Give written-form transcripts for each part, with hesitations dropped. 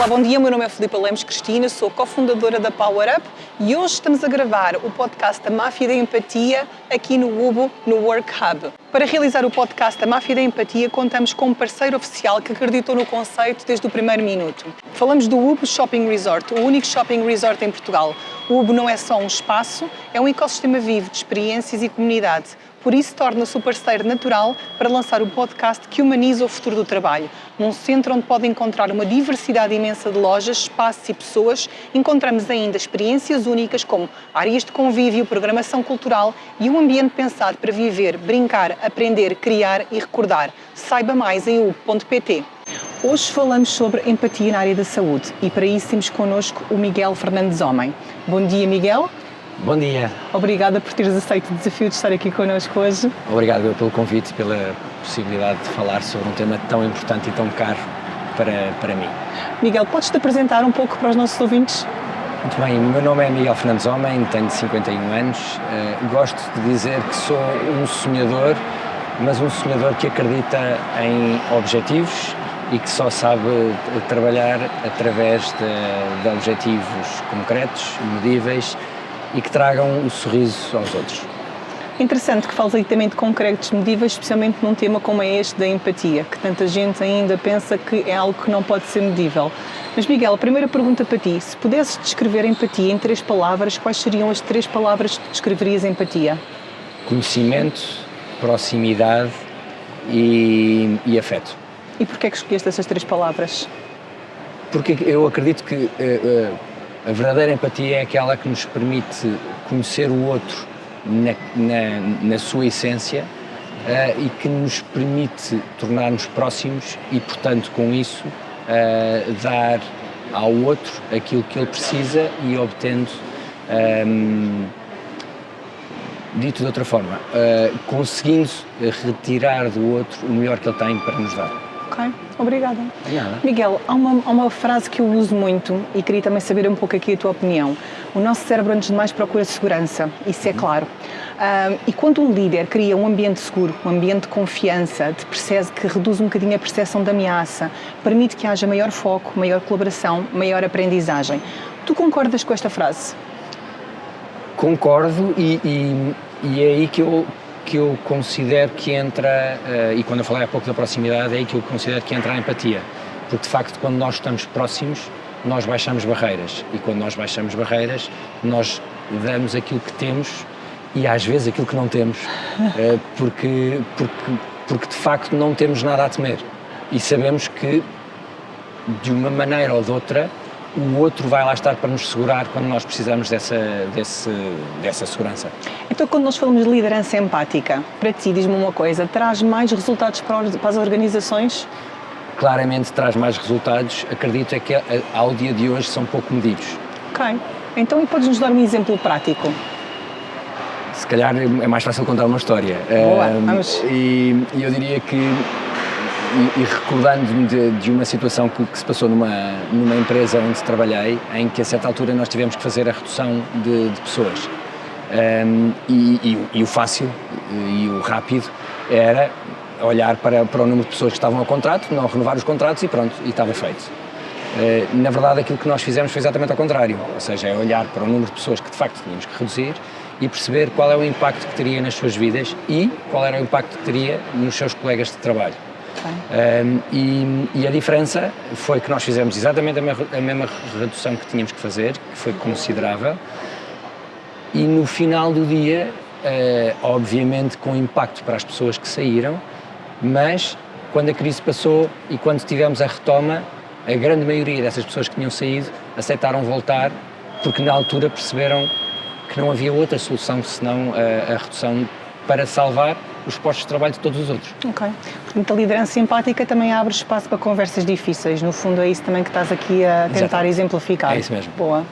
Olá, bom dia. O meu nome é Filipa Lemos Cristina, sou cofundadora da Power Up e hoje estamos a gravar o podcast da Máfia da Empatia aqui no UBO, no Work Hub. Para realizar o podcast da Máfia da Empatia, contamos com um parceiro oficial que acreditou no conceito desde o primeiro minuto. Falamos do UBO Shopping Resort, o único shopping resort em Portugal. O UBO não é só um espaço, é um ecossistema vivo de experiências e comunidade. Por isso, torna-se o parceiro natural para lançar o podcast que humaniza o futuro do trabalho. Num centro onde pode encontrar uma diversidade imensa de lojas, espaços e pessoas, encontramos ainda experiências únicas como áreas de convívio, programação cultural e um ambiente pensado para viver, brincar, aprender, criar e recordar. Saiba mais em ub.pt. Hoje falamos sobre empatia na área da saúde e para isso temos connosco o Miguel Fernandes Homem. Bom dia, Miguel. Bom dia. Obrigada por teres aceito o desafio de estar aqui connosco hoje. Obrigado pelo convite e pela possibilidade de falar sobre um tema tão importante e tão caro para mim. Miguel, podes-te apresentar um pouco para os nossos ouvintes? Muito bem, o meu nome é Miguel Fernandes Homem, tenho 51 anos. Gosto de dizer que sou um sonhador, mas um sonhador que acredita em objetivos e que só sabe trabalhar através de objetivos concretos, medíveis, e que tragam o sorriso aos outros. Interessante que fales aí também de concretos medíveis, especialmente num tema como é este da empatia, que tanta gente ainda pensa que é algo que não pode ser medível. Mas Miguel, a primeira pergunta para ti, se pudesses descrever a empatia em 3 palavras, quais seriam as 3 palavras que descreverias a empatia? Conhecimento, proximidade e afeto. E porquê é que escolheste essas 3 palavras? Porque eu acredito que a verdadeira empatia é aquela que nos permite conhecer o outro na sua essência e que nos permite tornar-nos próximos e, portanto, com isso, dar ao outro aquilo que ele precisa e obtendo, dito de outra forma, conseguindo retirar do outro o melhor que ele tem para nos dar. Ok, obrigada. Nada. Miguel, há uma frase que eu uso muito e queria também saber um pouco aqui a tua opinião. O nosso cérebro, antes de mais, procura segurança, isso é claro. E quando um líder cria um ambiente seguro, um ambiente de confiança, que reduz um bocadinho a percepção de ameaça, permite que haja maior foco, maior colaboração, maior aprendizagem. Tu concordas com esta frase? Concordo e é aí que eu considero que entra, e quando eu falei há pouco da proximidade, é aí que eu considero que entra a empatia. Porque, de facto, quando nós estamos próximos, nós baixamos barreiras. E quando nós baixamos barreiras, nós damos aquilo que temos e, às vezes, aquilo que não temos. Porque, de facto, não temos nada a temer. E sabemos que, de uma maneira ou de outra, o outro vai lá estar para nos segurar quando nós precisamos dessa segurança. Então, quando nós falamos de liderança empática, para ti, diz-me uma coisa, traz mais resultados para as organizações? Claramente traz mais resultados, acredito é que ao dia de hoje são pouco medidos. Ok, então e podes-nos dar um exemplo prático? Se calhar é mais fácil contar uma história. Boa, vamos. E eu diria que, e recordando-me de uma situação que se passou numa empresa onde trabalhei, em que a certa altura nós tivemos que fazer a redução de pessoas. E o fácil e o rápido era olhar para o número de pessoas que estavam ao contrato, não renovar os contratos e pronto, e estava feito. Na verdade, aquilo que nós fizemos foi exatamente ao contrário, ou seja, é olhar para o número de pessoas que de facto tínhamos que reduzir e perceber qual é o impacto que teria nas suas vidas e qual era o impacto que teria nos seus colegas de trabalho. E a diferença foi que nós fizemos exatamente a mesma redução que tínhamos que fazer, que foi considerável, e no final do dia, obviamente com impacto para as pessoas que saíram, mas quando a crise passou e quando tivemos a retoma, a grande maioria dessas pessoas que tinham saído aceitaram voltar porque na altura perceberam que não havia outra solução senão a redução para salvar os postos de trabalho de todos os outros. Ok. Portanto, a liderança empática também abre espaço para conversas difíceis. No fundo, é isso também que estás aqui a tentar exemplificar. É isso mesmo. Boa.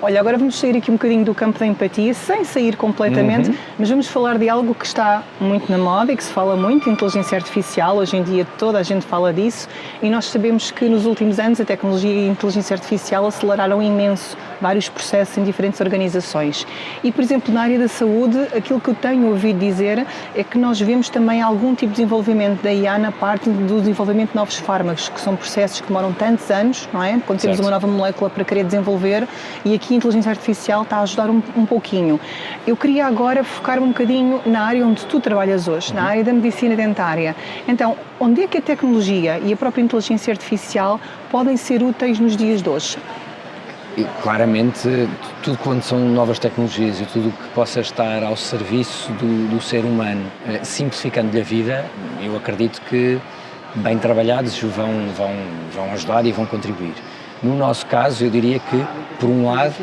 Olha, agora vamos sair aqui um bocadinho do campo da empatia, sem sair completamente, mas vamos falar de algo que está muito na moda e que se fala muito, inteligência artificial. Hoje em dia toda a gente fala disso e nós sabemos que nos últimos anos a tecnologia e a inteligência artificial aceleraram imenso vários processos em diferentes organizações. E, por exemplo, na área da saúde, aquilo que eu tenho ouvido dizer é que nós nós vemos também algum tipo de desenvolvimento da IA na parte do desenvolvimento de novos fármacos, que são processos que demoram tantos anos, não é? Quando temos uma nova molécula para querer desenvolver, e aqui a inteligência artificial está a ajudar um pouquinho. Eu queria agora focar um bocadinho na área onde tu trabalhas hoje, na área da medicina dentária. Então, onde é que a tecnologia e a própria inteligência artificial podem ser úteis nos dias de hoje? E, claramente, tudo quando são novas tecnologias e tudo o que possa estar ao serviço do ser humano, simplificando-lhe a vida, eu acredito que, bem trabalhados, vão ajudar e vão contribuir. No nosso caso, eu diria que, por um lado,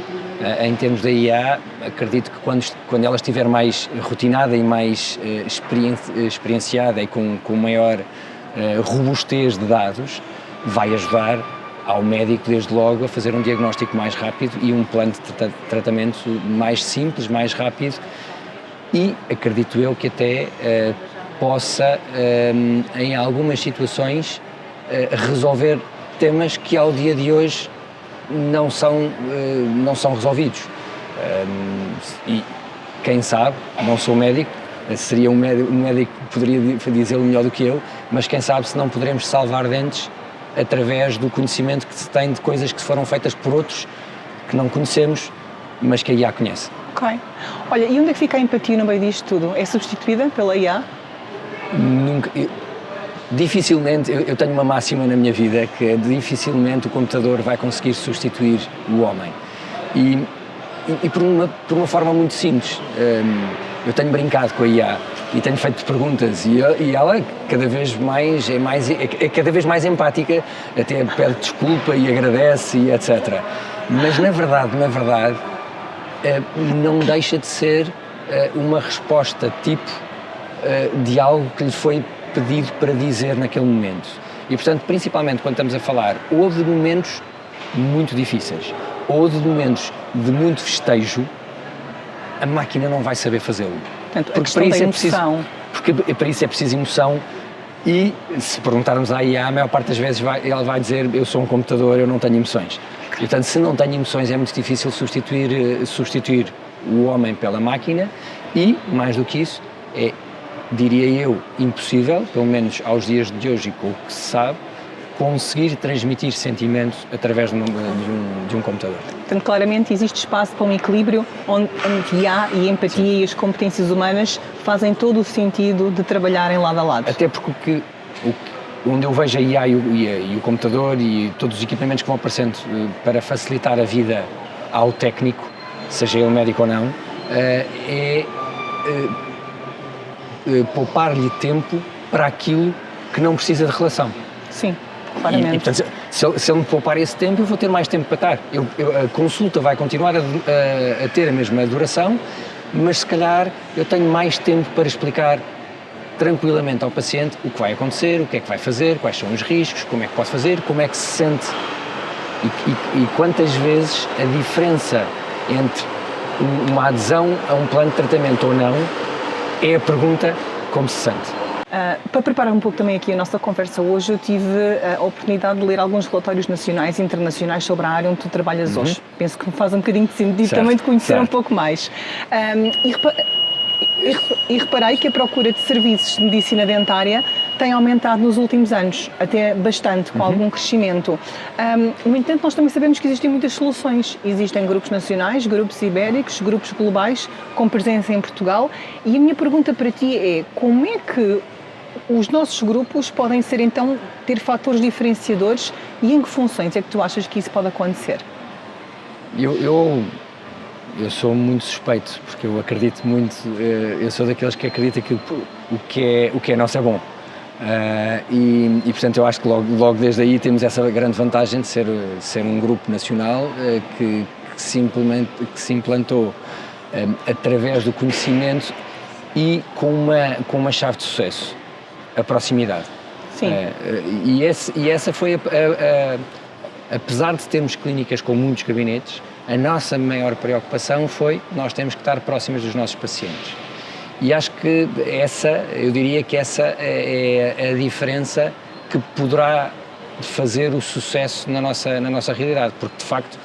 em termos da IA, acredito que quando ela estiver mais rotinada e mais experienciada e com maior robustez de dados, vai ajudar ao médico, desde logo, a fazer um diagnóstico mais rápido e um plano de tratamento mais simples, mais rápido, e acredito eu que até possa, em algumas situações, resolver temas que ao dia de hoje não são resolvidos. E quem sabe, não sou médico, seria um médico que poderia dizê-lo melhor do que eu, mas quem sabe se não poderemos salvar dentes através do conhecimento que se tem de coisas que foram feitas por outros que não conhecemos, mas que a IA conhece. Ok. Olha, e onde é que fica a empatia no meio disto tudo? É substituída pela IA? Nunca. Dificilmente, eu tenho uma máxima na minha vida que é dificilmente o computador vai conseguir substituir o homem. E por uma forma muito simples. Eu tenho brincado com a IA e tenho feito perguntas e ela cada vez mais é cada vez mais empática, até pede desculpa e agradece e etc. Mas na verdade, não deixa de ser uma resposta tipo de algo que lhe foi pedido para dizer naquele momento. E portanto, principalmente quando estamos a falar ou de momentos muito difíceis ou de momentos de muito festejo, a máquina não vai saber fazê-lo. Portanto, porque para isso é preciso, para isso é preciso emoção, e se perguntarmos à IA, a maior parte das vezes ela vai dizer: eu sou um computador, eu não tenho emoções. E, portanto, se não tenho emoções, é muito difícil substituir o homem pela máquina, e, mais do que isso, é, diria eu, impossível, pelo menos aos dias de hoje e com o que se sabe, conseguir transmitir sentimentos através de um computador. Portanto, claramente existe espaço para um equilíbrio onde IA e empatia Sim. e as competências humanas fazem todo o sentido de trabalharem lado a lado. Até porque onde eu vejo a IA e o computador e todos os equipamentos que vão aparecendo para facilitar a vida ao técnico, seja ele médico ou não, poupar-lhe tempo para aquilo que não precisa de relação. Sim. Claramente. E portanto, se ele me poupar esse tempo, eu vou ter mais tempo para estar. A consulta vai continuar a ter a mesma duração, mas se calhar eu tenho mais tempo para explicar tranquilamente ao paciente o que vai acontecer, o que é que vai fazer, quais são os riscos, como é que pode fazer, como é que se sente e quantas vezes a diferença entre uma adesão a um plano de tratamento ou não é a pergunta como se sente. Para preparar um pouco também aqui a nossa conversa hoje, eu tive a oportunidade de ler alguns relatórios nacionais e internacionais sobre a área onde tu trabalhas hoje. Penso que me faz um bocadinho de sentido também de conhecer um pouco mais. E reparei que a procura de serviços de medicina dentária tem aumentado nos últimos anos, até bastante, com algum crescimento. No entanto, nós também sabemos que existem muitas soluções. Existem grupos nacionais, grupos ibéricos, grupos globais, com presença em Portugal. E a minha pergunta para ti é, como é que os nossos grupos podem ser, então, ter fatores diferenciadores e em que funções é que tu achas que isso pode acontecer? Eu sou muito suspeito, porque eu acredito muito, eu sou daqueles que acreditam que o que é nosso é bom. E portanto eu acho que logo desde aí temos essa grande vantagem de ser um grupo nacional que se implantou através do conhecimento e com uma chave de sucesso, a proximidade. Sim. E essa foi, apesar de termos clínicas com muitos gabinetes, a nossa maior preocupação foi nós temos que estar próximos dos nossos pacientes. E acho que eu diria que essa é a diferença que poderá fazer o sucesso na nossa realidade, porque de facto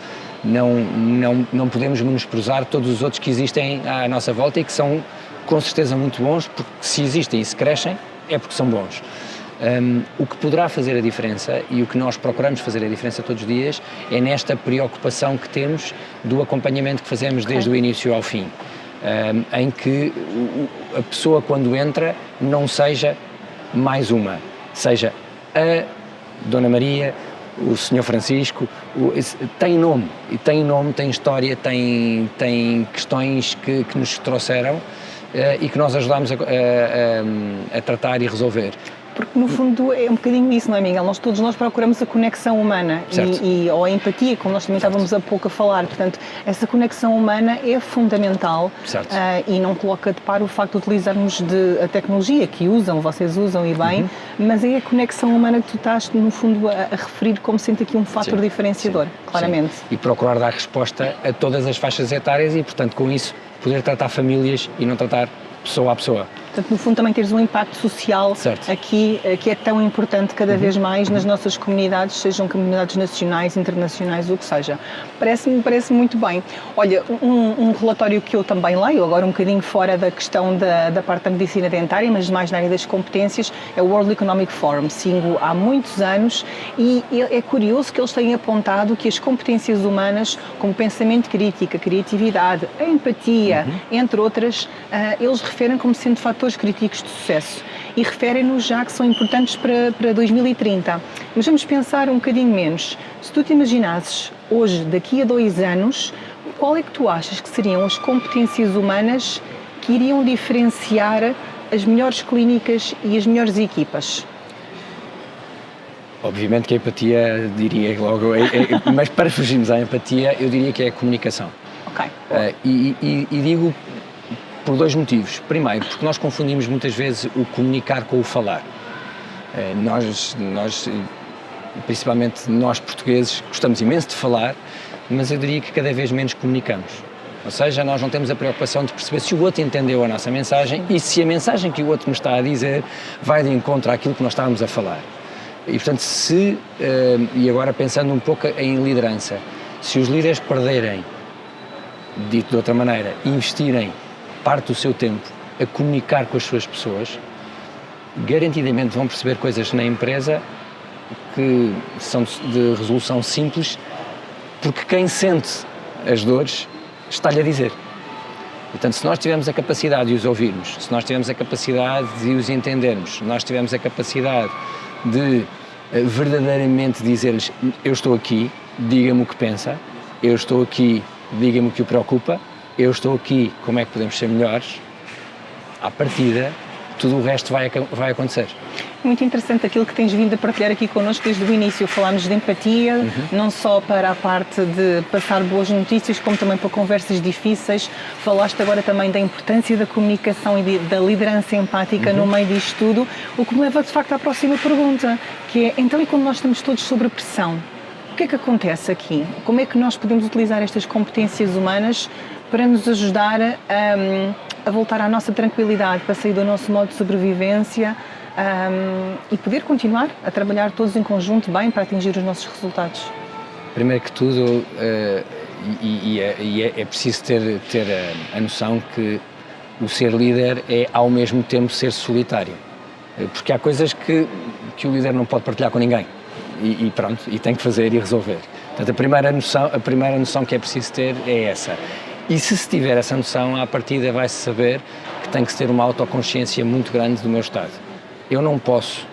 não podemos menosprezar todos os outros que existem à nossa volta e que são com certeza muito bons, porque se existem e se crescem, é porque são bons. O que poderá fazer a diferença e o que nós procuramos fazer a diferença todos os dias é nesta preocupação que temos do acompanhamento que fazemos desde o início ao fim, em que a pessoa quando entra não seja mais uma, seja a Dona Maria, o Senhor Francisco, tem nome, tem história, tem questões que nos trouxeram e que nós ajudamos a tratar e resolver. Porque no fundo é um bocadinho isso, não é, Miguel? Todos nós procuramos a conexão humana ou a empatia, como nós também estávamos há pouco a falar. Portanto, essa conexão humana é fundamental e não coloca de par o facto de utilizarmos a tecnologia que vocês usam e bem, mas é a conexão humana que tu estás, no fundo, a referir como sendo aqui um fator diferenciador, claramente. Sim. E procurar dar resposta a todas as faixas etárias e, portanto, com isso, poder tratar famílias e não tratar pessoa a pessoa. Portanto, no fundo, também teres um impacto social aqui, que é tão importante cada vez mais nas nossas comunidades, sejam comunidades nacionais, internacionais, o que seja. Parece muito bem. Olha, um relatório que eu também leio, agora um bocadinho fora da questão da parte da medicina dentária, mas mais na área das competências, é o World Economic Forum. Sigo há muitos anos e é curioso que eles tenham apontado que as competências humanas, como pensamento crítico, a criatividade, a empatia, entre outras, eles referem como sendo fatores críticos de sucesso e referem-nos já que são importantes para 2030. Mas vamos pensar um bocadinho menos. Se tu te imaginasses hoje, daqui a 2 anos, qual é que tu achas que seriam as competências humanas que iriam diferenciar as melhores clínicas e as melhores equipas? Obviamente que a empatia, diria logo, mas para fugirmos à empatia, eu diria que é a comunicação. Ok. E digo por 2 motivos. Primeiro, porque nós confundimos muitas vezes o comunicar com o falar. Nós, principalmente nós portugueses, gostamos imenso de falar, mas eu diria que cada vez menos comunicamos. Ou seja, nós não temos a preocupação de perceber se o outro entendeu a nossa mensagem e se a mensagem que o outro nos está a dizer vai de encontro àquilo que nós estávamos a falar. E, portanto, e agora pensando um pouco em liderança, se os líderes perderem, dito de outra maneira, investirem parte do seu tempo a comunicar com as suas pessoas, garantidamente vão perceber coisas na empresa que são de resolução simples, porque quem sente as dores está-lhe a dizer. Portanto, se nós tivermos a capacidade de os ouvirmos, se nós tivermos a capacidade de os entendermos, se nós tivermos a capacidade de verdadeiramente dizer-lhes: eu estou aqui, diga-me o que pensa, eu estou aqui, diga-me o que o preocupa, eu estou aqui, como é que podemos ser melhores, à partida, tudo o resto vai acontecer. Muito interessante aquilo que tens vindo a partilhar aqui connosco desde o início. Falámos de empatia, não só para a parte de passar boas notícias, como também para conversas difíceis. Falaste agora também da importância da comunicação e da liderança empática no meio disto tudo, o que me leva de facto à próxima pergunta, que é, então, e quando nós estamos todos sob pressão, o que é que acontece aqui? Como é que nós podemos utilizar estas competências humanas para nos ajudar a voltar à nossa tranquilidade, para sair do nosso modo de sobrevivência e poder continuar a trabalhar todos em conjunto bem para atingir os nossos resultados? Primeiro que tudo, é preciso ter a noção que o ser líder é ao mesmo tempo ser solitário, porque há coisas que o líder não pode partilhar com ninguém e pronto, e tem que fazer e resolver. Portanto, a primeira noção que é preciso ter é essa. E se tiver essa noção, à partida vai-se saber que tem que se ter uma autoconsciência muito grande do meu estado. Eu não posso,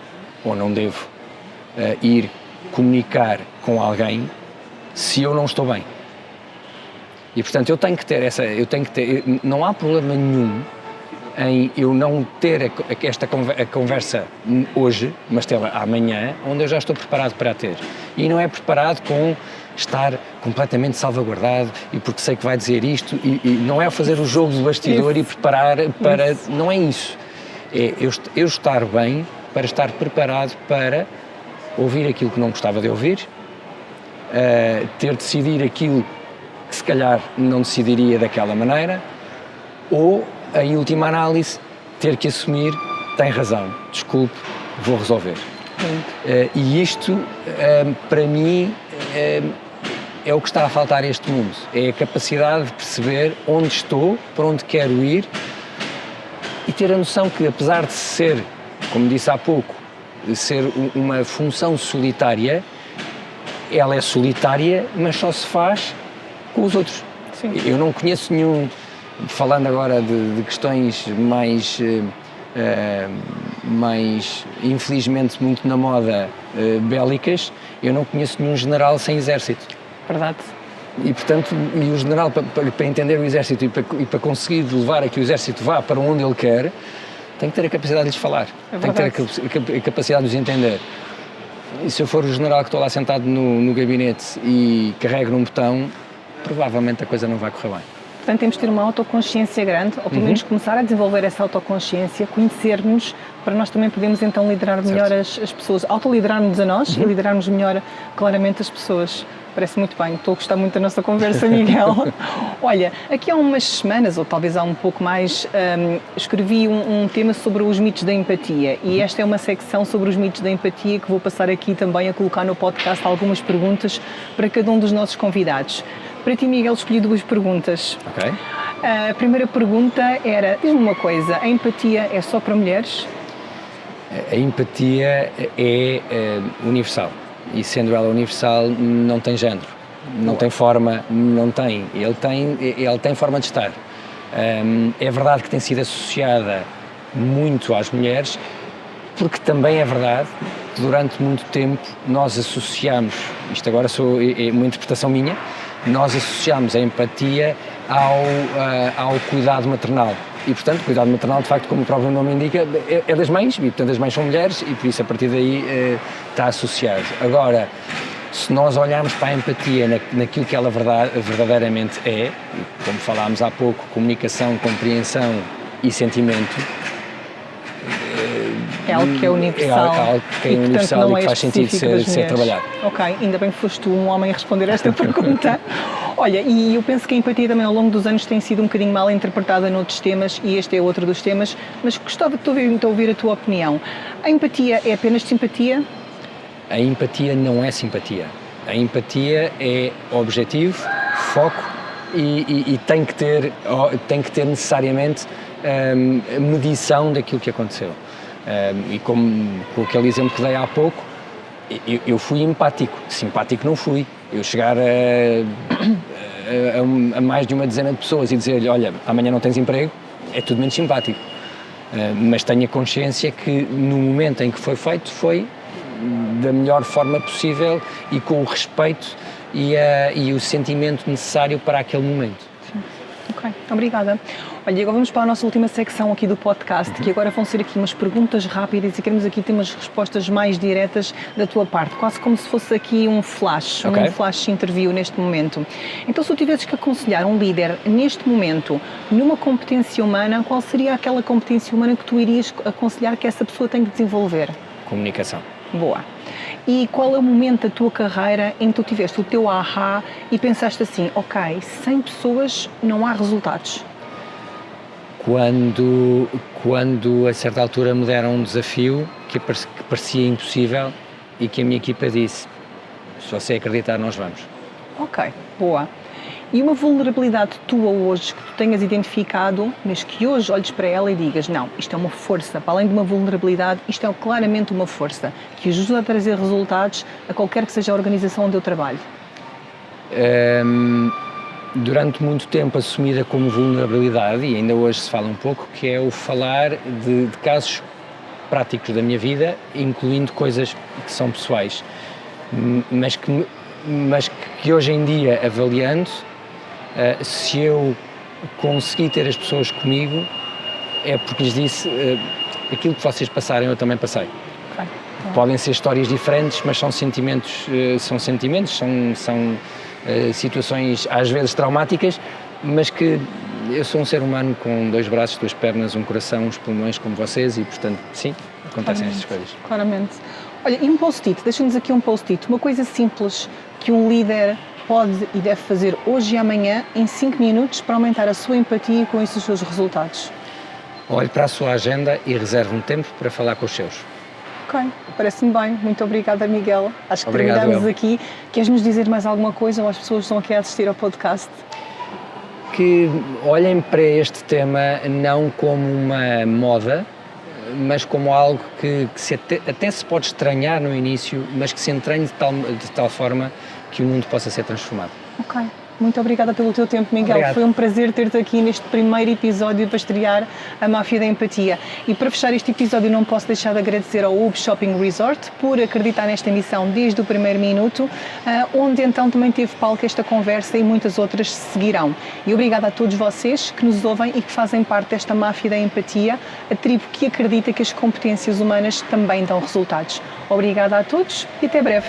ou não devo, ir comunicar com alguém se eu não estou bem. E, portanto, eu tenho que ter não há problema nenhum em eu não ter a conversa hoje, mas tê-la amanhã, onde eu já estou preparado para a ter. E não é preparado com estar completamente salvaguardado e porque sei que vai dizer isto, e não é fazer o jogo do bastidor e preparar para... Não é isso. É eu estar bem para estar preparado para ouvir aquilo que não gostava de ouvir, ter de decidir aquilo que se calhar não decidiria daquela maneira, ou, em última análise, ter que assumir: tem razão, desculpe, vou resolver. E isto, para mim, é o que está a faltar a este mundo. É a capacidade de perceber onde estou, para onde quero ir, ter a noção que, apesar de ser, como disse há pouco, de ser uma função solitária, ela é solitária, mas só se faz com os outros. Sim. Eu não conheço nenhum, falando agora de questões mais, infelizmente, muito na moda, bélicas, eu não conheço nenhum general sem exército. Verdade. E, portanto, o general, para entender o exército e para conseguir levar a que o exército vá para onde ele quer, tem que ter a capacidade de lhes falar, tem que ter a capacidade de os entender. E se eu for o general que estou lá sentado no gabinete e carrego num botão, provavelmente a coisa não vai correr bem. Portanto, temos de ter uma autoconsciência grande, ou pelo menos começar a desenvolver essa autoconsciência, conhecer-nos, para nós também podermos então liderar melhor as pessoas, autoliderarmos a nós e liderarmos melhor claramente as pessoas. Parece muito bem, estou a gostar muito da nossa conversa, Miguel. Olha, aqui há umas semanas, ou talvez há um pouco mais, escrevi um tema sobre os mitos da empatia, e esta é uma secção sobre os mitos da empatia que vou passar aqui também a colocar no podcast algumas perguntas para cada um dos nossos convidados. Para ti, Miguel, escolhi 2 perguntas. Ok. A primeira pergunta era, diz-me uma coisa, a empatia é só para mulheres? A empatia é universal, e sendo ela universal não tem género, não tem forma, ele tem forma de estar. É verdade que tem sido associada muito às mulheres, porque também é verdade que durante muito tempo nós associamos, isto agora é uma interpretação minha, nós associamos a empatia ao cuidado maternal. E, portanto, o cuidado maternal, de facto, como o próprio nome indica, é das mães, e, portanto, as mães são mulheres, e por isso, a partir daí, está associado. Agora, se nós olharmos para a empatia naquilo que ela verdadeiramente é, como falámos há pouco, comunicação, compreensão e sentimento, é algo que é universal. É algo que é universal e que faz sentido ser trabalhado. Ok, ainda bem que foste tu um homem a responder esta pergunta. Olha, e eu penso que a empatia também ao longo dos anos tem sido um bocadinho mal interpretada noutros temas, e este é outro dos temas, mas gostava de ouvir a tua opinião. A empatia é apenas simpatia? A empatia não é simpatia. A empatia é objetivo, foco e tem que ter necessariamente medição daquilo que aconteceu. E como com aquele exemplo que dei há pouco, eu fui empático, simpático não fui. Eu chegar a mais de uma dezena de pessoas e dizer-lhe, olha, amanhã não tens emprego, é tudo menos simpático. Mas tenho a consciência que no momento em que foi feito, foi da melhor forma possível e com o respeito e o sentimento necessário para aquele momento. Sim. Ok, obrigada. Olha, agora vamos para a nossa última secção aqui do podcast, que agora vão ser aqui umas perguntas rápidas e queremos aqui ter umas respostas mais diretas da tua parte, quase como se fosse aqui um flash, um flash interview neste momento. Então, se tu tivesses que aconselhar um líder neste momento, numa competência humana, qual seria aquela competência humana que tu irias aconselhar que essa pessoa tem que desenvolver? Comunicação. Boa. E qual é o momento da tua carreira em que tu tiveste o teu ahá e pensaste assim, ok, sem pessoas não há resultados? Quando a certa altura me deram um desafio que parecia impossível e que a minha equipa disse, se você acreditar nós vamos. Ok, boa. E uma vulnerabilidade tua hoje que tu tenhas identificado, mas que hoje olhes para ela e digas, não, isto é uma força, para além de uma vulnerabilidade, isto é claramente uma força, que ajuda a trazer resultados a qualquer que seja a organização onde eu trabalho? Durante muito tempo assumida como vulnerabilidade, e ainda hoje se fala um pouco, que é o falar de casos práticos da minha vida, incluindo coisas que são pessoais, mas que hoje em dia, avaliando, se eu consegui ter as pessoas comigo, é porque lhes disse, aquilo que vocês passaram eu também passei. Okay. Podem ser histórias diferentes, mas são sentimentos, são situações às vezes traumáticas, mas que eu sou um ser humano com 2 braços, 2 pernas, um coração, uns pulmões como vocês e, portanto, sim, acontecem estas coisas. Claramente. Olha, e um post-it, deixa-nos aqui um post-it, uma coisa simples que um líder pode e deve fazer hoje e amanhã em 5 minutos para aumentar a sua empatia e com isso os seus resultados. Olhe para a sua agenda e reserve um tempo para falar com os seus. Ok, parece-me bem. Muito obrigada, Miguel. Acho que terminamos aqui. Queres-nos dizer mais alguma coisa ou as pessoas que estão aqui a assistir ao podcast? que olhem para este tema não como uma moda, mas como algo que até se pode estranhar no início, mas que se entranhe de tal forma que o mundo possa ser transformado. Ok. Muito obrigada pelo teu tempo, Miguel. Obrigado. Foi um prazer ter-te aqui neste primeiro episódio para estrear a Máfia da Empatia. E para fechar este episódio não posso deixar de agradecer ao UB Shopping Resort por acreditar nesta missão desde o primeiro minuto, onde então também teve palco esta conversa e muitas outras seguirão. E obrigada a todos vocês que nos ouvem e que fazem parte desta Máfia da Empatia, a tribo que acredita que as competências humanas também dão resultados. Obrigada a todos e até breve.